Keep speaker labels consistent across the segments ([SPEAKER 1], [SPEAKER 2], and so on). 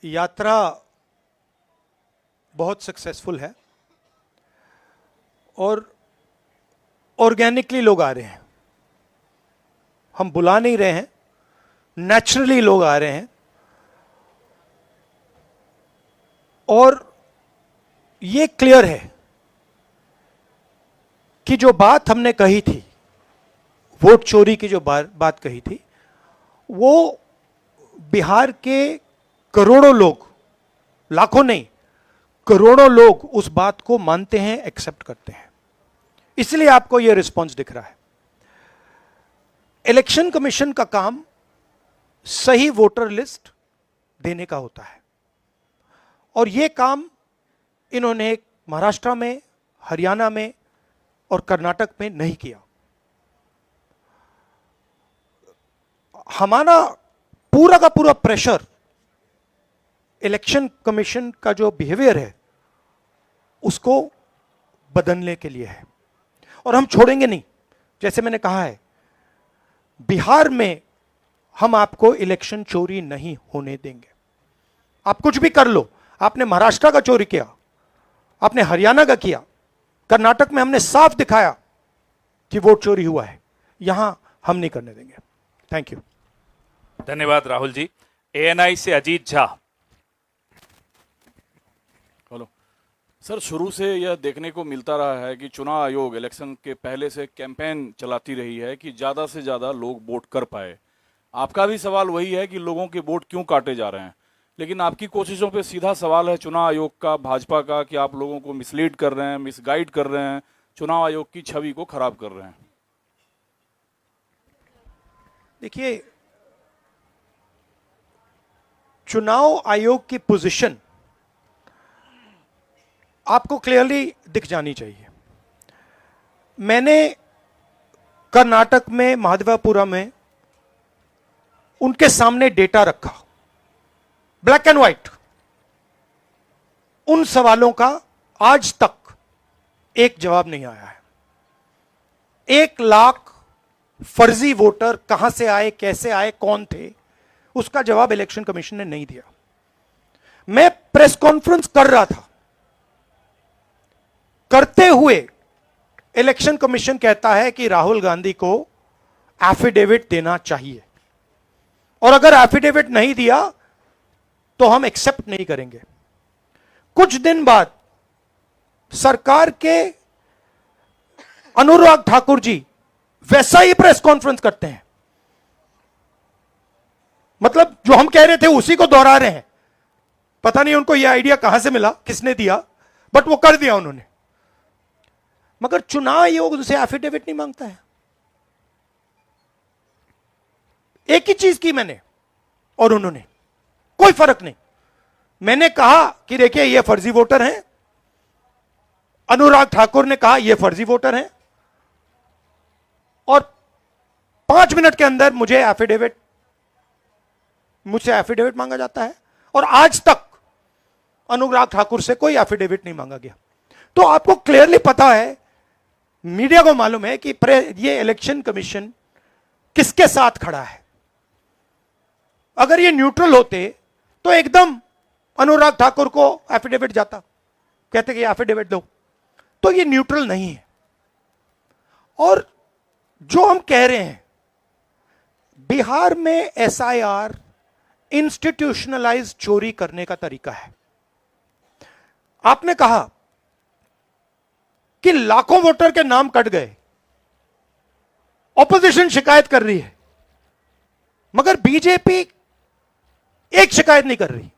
[SPEAKER 1] यात्रा बहुत सक्सेसफुल है और ऑर्गेनिकली लोग आ रहे हैं, हम बुला नहीं रहे हैं, नेचुरली लोग आ रहे हैं। और ये क्लियर है कि जो बात हमने कही थी, वोट चोरी की जो बात कही थी, वो बिहार के करोड़ों लोग, लाखों नहीं करोड़ों लोग उस बात को मानते हैं, एक्सेप्ट करते हैं। इसलिए आपको यह रिस्पॉन्स दिख रहा है। इलेक्शन कमीशन का काम सही वोटर लिस्ट देने का होता है और यह काम इन्होंने महाराष्ट्र में, हरियाणा में और कर्नाटक में नहीं किया। हमारा पूरा का पूरा प्रेशर इलेक्शन कमीशन का जो बिहेवियर है उसको बदलने के लिए है और हम छोड़ेंगे नहीं। जैसे मैंने कहा है, बिहार में हम आपको इलेक्शन चोरी नहीं होने देंगे। आप कुछ भी कर लो, आपने महाराष्ट्र का चोरी किया, आपने हरियाणा का किया, कर्नाटक में हमने साफ दिखाया कि वोट चोरी हुआ है, यहां हम नहीं करने देंगे। Thank you.
[SPEAKER 2] धन्यवाद राहुल जी। एएनआई से अजीत झा।
[SPEAKER 3] हेलो सर, शुरू से यह देखने को मिलता रहा है कि चुनाव आयोग इलेक्शन के पहले से कैंपेन चलाती रही है कि ज़्यादा से ज़्यादा लोग वोट कर पाए। आपका भी सवाल वही है कि लोगों के वोट क्यों काटे जा रहे हैं, लेकिन आपकी कोशिशों पे सीधा सवाल है चुनाव आयोग का, भाजपा का, कि आप लोगों को मिसलीड कर रहे हैं, मिसगाइड कर रहे हैं, चुनाव आयोग की छवि को खराब कर रहे हैं।
[SPEAKER 1] देखिए, चुनाव आयोग की पोजीशन आपको क्लियरली दिख जानी चाहिए। मैंने कर्नाटक में, महादेवपुरा में उनके सामने डेटा रखा, ब्लैक एंड व्हाइट। उन सवालों का आज तक एक जवाब नहीं आया है। 1 लाख फर्जी वोटर कहां से आए, कैसे आए, कौन थे, उसका जवाब इलेक्शन कमीशन ने नहीं दिया। मैं प्रेस कॉन्फ्रेंस कर रहा था, करते हुए इलेक्शन कमीशन कहता है कि राहुल गांधी को एफिडेविट देना चाहिए और अगर एफिडेविट नहीं दिया तो हम एक्सेप्ट नहीं करेंगे। कुछ दिन बाद सरकार के अनुराग ठाकुर जी वैसा ही प्रेस कॉन्फ्रेंस करते हैं, मतलब जो हम कह रहे थे उसी को दोहरा रहे हैं। पता नहीं उनको यह आइडिया कहां से मिला, किसने दिया, बट वो कर दिया उन्होंने। मगर चुनाव आयोग उनसे एफिडेविट नहीं मांगता है। एक ही चीज की मैंने और उन्होंने, कोई फर्क नहीं। मैंने कहा कि देखिए ये फर्जी वोटर हैं, अनुराग ठाकुर ने कहा ये फर्जी वोटर हैं, और 5 मिनट के अंदर मुझसे एफिडेविट मांगा जाता है और आज तक अनुराग ठाकुर से कोई एफिडेविट नहीं मांगा गया। तो आपको क्लियरली पता है, मीडिया को मालूम है कि ये इलेक्शन कमीशन किसके साथ खड़ा है। अगर ये न्यूट्रल होते तो एकदम अनुराग ठाकुर को एफिडेविट जाता, कहते कि एफिडेविट दो। तो ये न्यूट्रल नहीं है। और जो हम कह रहे हैं, बिहार में एसआईआर इंस्टीट्यूशनलाइज चोरी करने का तरीका है। आपने कहा कि लाखों वोटर के नाम कट गए, ऑपोजिशन शिकायत कर रही है, मगर बीजेपी एक शिकायत नहीं कर रही।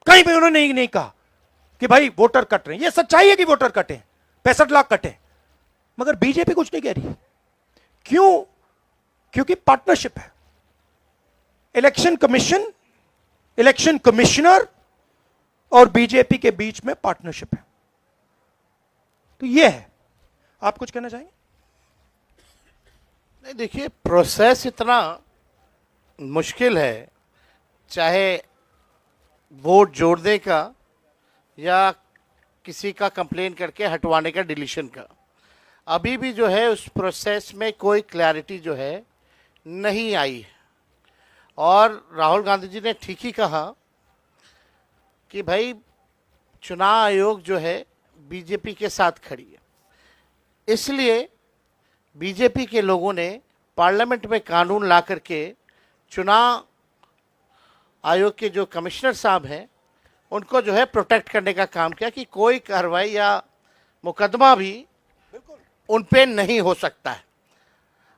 [SPEAKER 1] कहीं भी उन्होंने नहीं कहा कि भाई वोटर कट रहे हैं। यह सच्चाई है कि वोटर कटे, 65 लाख कटे, मगर बीजेपी कुछ नहीं कह रही। क्यों? क्योंकि पार्टनरशिप है। इलेक्शन कमीशन, इलेक्शन कमिश्नर और बीजेपी के बीच में पार्टनरशिप है। तो यह है। आप कुछ कहना चाहेंगे?
[SPEAKER 4] नहीं, देखिए, प्रोसेस इतना मुश्किल है, चाहे वोट जोड़ने का या किसी का कंप्लेन करके हटवाने का, डिलीशन का। अभी भी जो है उस प्रोसेस में कोई क्लैरिटी जो है नहीं आई है। और राहुल गांधी जी ने ठीक ही कहा कि भाई चुनाव आयोग जो है बीजेपी के साथ खड़ी है, इसलिए बीजेपी के लोगों ने पार्लियामेंट में कानून ला करके चुनाव आयोग के जो कमिश्नर साहब हैं उनको जो है प्रोटेक्ट करने का काम किया कि कोई कार्रवाई या मुकदमा भी उन पे नहीं हो सकता है।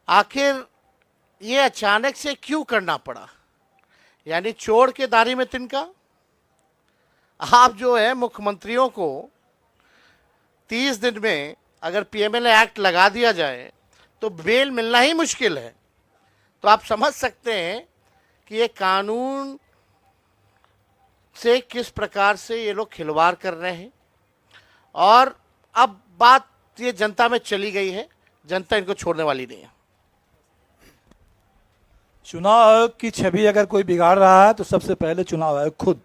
[SPEAKER 4] आखिर ये अचानक से क्यों करना पड़ा, यानी चोर के दाढ़ी में तिनका। आप जो है मुख्यमंत्रियों को 30 दिन में अगर पीएमएलए एक्ट लगा दिया जाए तो बेल मिलना ही मुश्किल है। तो आप समझ सकते हैं कि ये कानून से किस प्रकार से ये लोग खिलवाड़ कर रहे हैं। और अब बात ये जनता में चली गई है, जनता इनको छोड़ने वाली नहीं है।
[SPEAKER 5] चुनाव आयोग की छवि अगर कोई बिगाड़ रहा है तो सबसे पहले चुनाव आयोग खुद।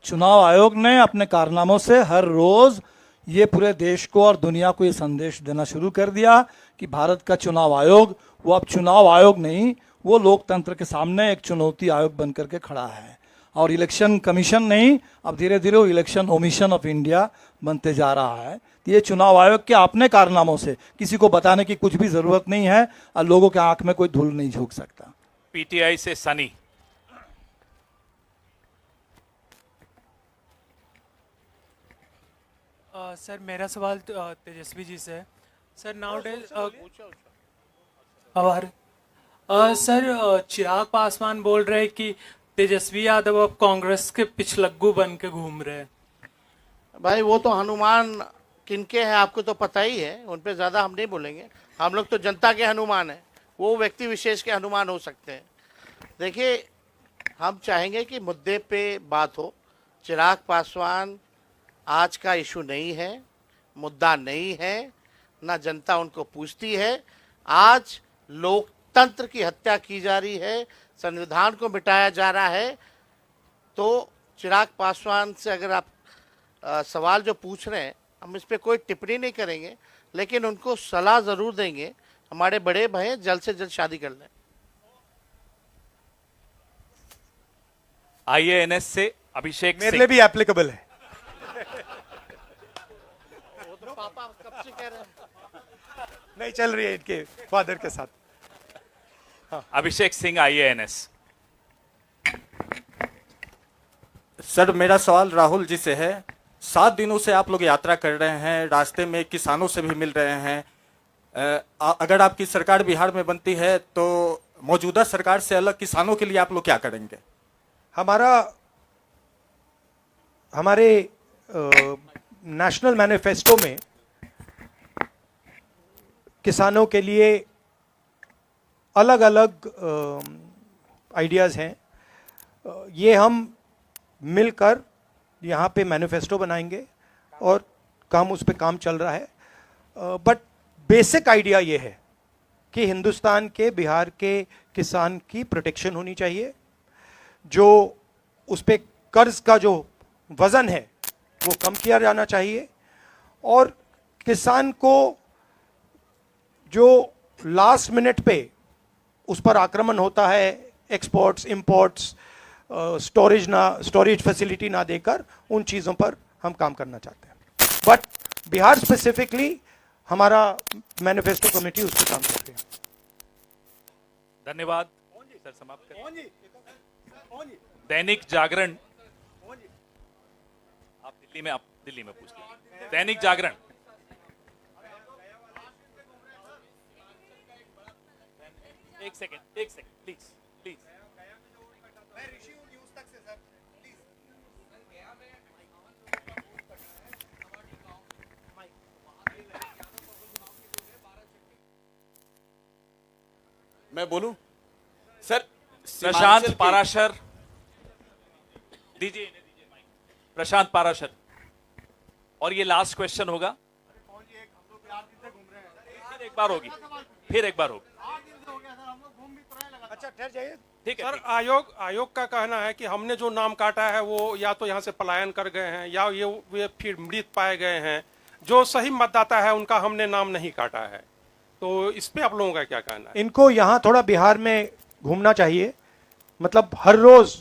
[SPEAKER 5] चुनाव आयोग ने अपने कारनामों से हर रोज ये पूरे देश को और दुनिया को ये संदेश देना शुरू कर दिया कि भारत का चुनाव आयोग वो अब चुनाव आयोग नहीं, वो लोकतंत्र के सामने एक चुनौती आयोग बन करके खड़ा है। और इलेक्शन कमीशन नहीं, अब धीरे धीरे वो इलेक्शन ओमिशन ऑफ इंडिया बनते जा रहा है। तो ये चुनाव आयोग के अपने कारनामों से किसी को बताने की कुछ भी जरूरत नहीं है और लोगों के आंख में कोई धूल नहीं झोंक सकता।
[SPEAKER 2] पीटीआई से सनी।
[SPEAKER 6] सर मेरा सवाल तेजस्वी जी से है। Sir now days sir Chirag Paswan बोल रहे हैं कि तेजस्वी यादव अब कांग्रेस के पिछलग्गू बन के घूम रहे हैं।
[SPEAKER 4] भाई वो तो हनुमान किनके हैं आपको तो पता ही है, उन पे ज़्यादा हम नहीं बोलेंगे। हम लोग तो जनता के हनुमान हैं, वो व्यक्ति विशेष के हनुमान हो सकते हैं। देखिए, हम चाहेंगे कि मुद्दे पे बात हो। चिराग पासवान आज का इशू नहीं है, मुद्दा नहीं है, ना जनता उनको पूछती है। आज लोकतंत्र की हत्या की जा रही है, संविधान को मिटाया जा रहा है। तो चिराग पासवान से अगर आप सवाल जो पूछ रहे हैं, हम इस पर कोई टिप्पणी नहीं करेंगे, लेकिन उनको सलाह ज़रूर देंगे। हमारे बड़े भाई जल्द से जल्द शादी कर लें।
[SPEAKER 2] आईएएनएस से अभिषेक
[SPEAKER 1] मेरे
[SPEAKER 2] सिंह।
[SPEAKER 1] लिए भी एप्लीकेबल है।
[SPEAKER 4] तो पापा कब से कह रहे हैं?
[SPEAKER 1] नहीं चल रही है इनके फादर के साथ।
[SPEAKER 2] अभिषेक सिंह आईएएनएस।
[SPEAKER 7] सर मेरा सवाल राहुल जी से है। 7 दिनों से आप लोग यात्रा कर रहे हैं, रास्ते में किसानों से भी मिल रहे हैं। अगर आपकी सरकार बिहार में बनती है तो मौजूदा सरकार से अलग किसानों के लिए आप लोग क्या करेंगे?
[SPEAKER 1] हमारे नेशनल मैनिफेस्टो में किसानों के लिए अलग अलग आइडियाज़ हैं। ये हम मिलकर यहाँ पे मैनिफेस्टो बनाएंगे और उस पे काम चल रहा है। बट बेसिक आइडिया ये है कि हिंदुस्तान के बिहार के किसान की प्रोटेक्शन होनी चाहिए। जो उस पे कर्ज का जो वज़न है वो कम किया जाना चाहिए। और किसान को जो लास्ट मिनट पे उस पर आक्रमण होता है, एक्सपोर्ट्स इंपोर्ट्स स्टोरेज फैसिलिटी ना देकर, उन चीज़ों पर हम काम करना चाहते हैं। बट बिहार स्पेसिफिकली हमारा मैनिफेस्टो कमेटी उस पर काम करती है।
[SPEAKER 2] धन्यवाद सर, समाप्त करें। दैनिक जागरण। आप दिल्ली में पूछ लीजिए। दैनिक जागरण। एक सेकंड प्लीज।
[SPEAKER 7] मैं बोलूं सर?
[SPEAKER 2] प्रशांत पाराशर दीजिए माइक। प्रशांत पाराशर, और ये लास्ट क्वेश्चन होगा। फिर एक बार होगी।
[SPEAKER 1] अच्छा ठहर जाइए।
[SPEAKER 2] ठीक है।
[SPEAKER 8] सर आयोग का कहना है कि हमने जो नाम काटा है वो या तो यहाँ से पलायन कर गए हैं या ये फिर मृत पाए गए हैं। जो सही मतदाता है उनका हमने नाम नहीं काटा है। तो इस पे आप लोगों का क्या कहना है?
[SPEAKER 1] इनको यहाँ थोड़ा बिहार में घूमना चाहिए। मतलब हर रोज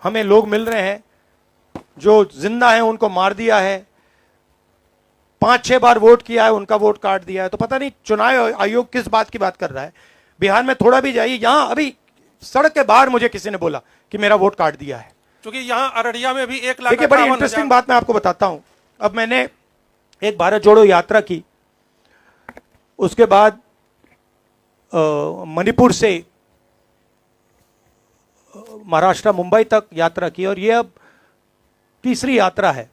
[SPEAKER 1] हमें लोग मिल रहे हैं जो जिंदा हैं उनको मार दिया है, 5-6 बार वोट किया है उनका वोट काट दिया है। तो पता नहीं चुनाव आयोग किस बात की बात कर रहा है। बिहार में थोड़ा भी जाइए, यहां अभी सड़क के बाहर मुझे किसी ने बोला कि मेरा वोट काट दिया है।
[SPEAKER 8] क्योंकि यहाँ अररिया में भी 1,58,000।
[SPEAKER 1] देखिए, बड़ी इंटरेस्टिंग बात मैं आपको बताता हूं। अब मैंने एक भारत जोड़ो यात्रा की, उसके बाद मणिपुर से महाराष्ट्र मुंबई तक यात्रा की, और ये अब तीसरी यात्रा है,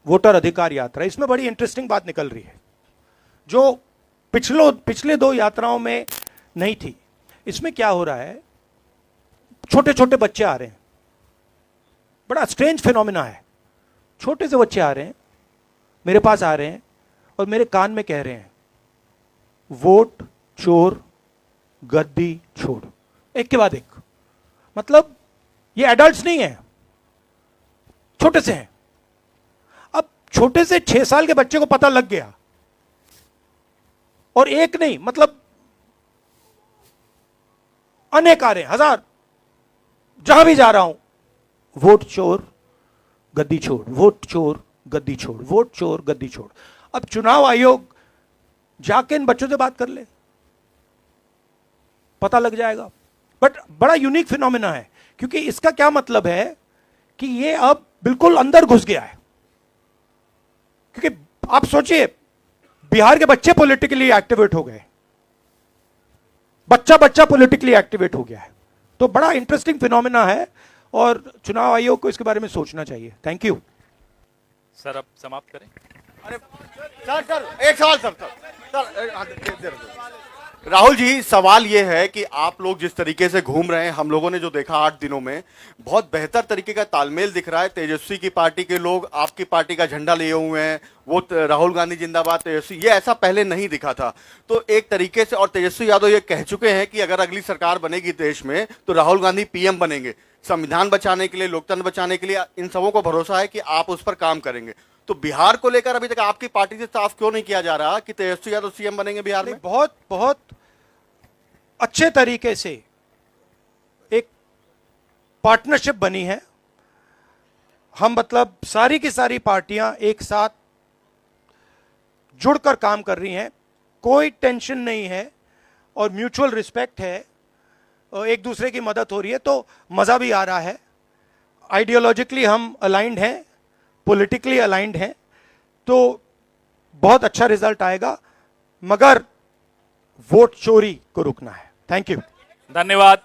[SPEAKER 1] वोटर अधिकार यात्रा। इसमें बड़ी इंटरेस्टिंग बात निकल रही है जो पिछले 2 यात्राओं में नहीं थी। इसमें क्या हो रहा है, छोटे छोटे बच्चे आ रहे हैं, बड़ा स्ट्रेंज फिनोमिना है। छोटे से बच्चे आ रहे हैं, मेरे पास आ रहे हैं और मेरे कान में कह रहे हैं, वोट चोर गद्दी छोड़, एक के बाद एक। मतलब ये एडल्ट्स नहीं है, छोटे से हैं। अब छोटे से 6 साल के बच्चे को पता लग गया, और एक नहीं, मतलब अनेक आ रहे हैं, हजार। जहां भी जा रहा हूं, वोट चोर गद्दी छोड़, वोट चोर गद्दी छोड़, वोट चोर गद्दी छोड़। अब चुनाव आयोग जाके इन बच्चों से बात कर ले, पता लग जाएगा। बट बड़ा यूनिक फिनोमिना है, क्योंकि इसका क्या मतलब है कि ये अब बिल्कुल अंदर घुस गया है। क्योंकि आप सोचिए, बिहार के बच्चे पॉलिटिकली एक्टिवेट हो गए, बच्चा पॉलिटिकली एक्टिवेट हो गया है। तो बड़ा इंटरेस्टिंग फिनोमिना है, और चुनाव आयोग को इसके बारे में सोचना चाहिए। थैंक यू
[SPEAKER 2] सर, अब समाप्त करें।
[SPEAKER 9] सर एक सवाल सर राहुल जी, सवाल ये है कि आप लोग जिस तरीके से घूम रहे हैं, हम लोगों ने जो देखा 8 दिनों में, बहुत बेहतर तरीके का तालमेल दिख रहा है। तेजस्वी की पार्टी के लोग आपकी पार्टी का झंडा लिए हुए हैं, वो राहुल गांधी जिंदाबाद तेजस्वी, ये ऐसा पहले नहीं दिखा था। तो एक तरीके से, और तेजस्वी यादव ये कह चुके हैं कि अगर अगली सरकार बनेगी देश में तो राहुल गांधी पीएम बनेंगे। संविधान बचाने के लिए, लोकतंत्र बचाने के लिए इन सबों को भरोसा है कि आप उस पर काम करेंगे। तो बिहार को लेकर अभी तक आपकी पार्टी से साफ क्यों नहीं किया जा रहा कि तेजस्वी यादव सीएम बनेंगे बिहार में?
[SPEAKER 1] बहुत बहुत अच्छे तरीके से एक पार्टनरशिप बनी है। हम मतलब सारी की सारी पार्टियां एक साथ जुड़कर काम कर रही हैं, कोई टेंशन नहीं है और म्यूचुअल रिस्पेक्ट है, और एक दूसरे की मदद हो रही है, तो मजा भी आ रहा है। आइडियोलॉजिकली हम अलाइंड हैं, पॉलिटिकली अलाइंड हैं, तो बहुत अच्छा रिजल्ट आएगा, मगर वोट चोरी को रुकना है। थैंक यू,
[SPEAKER 2] धन्यवाद।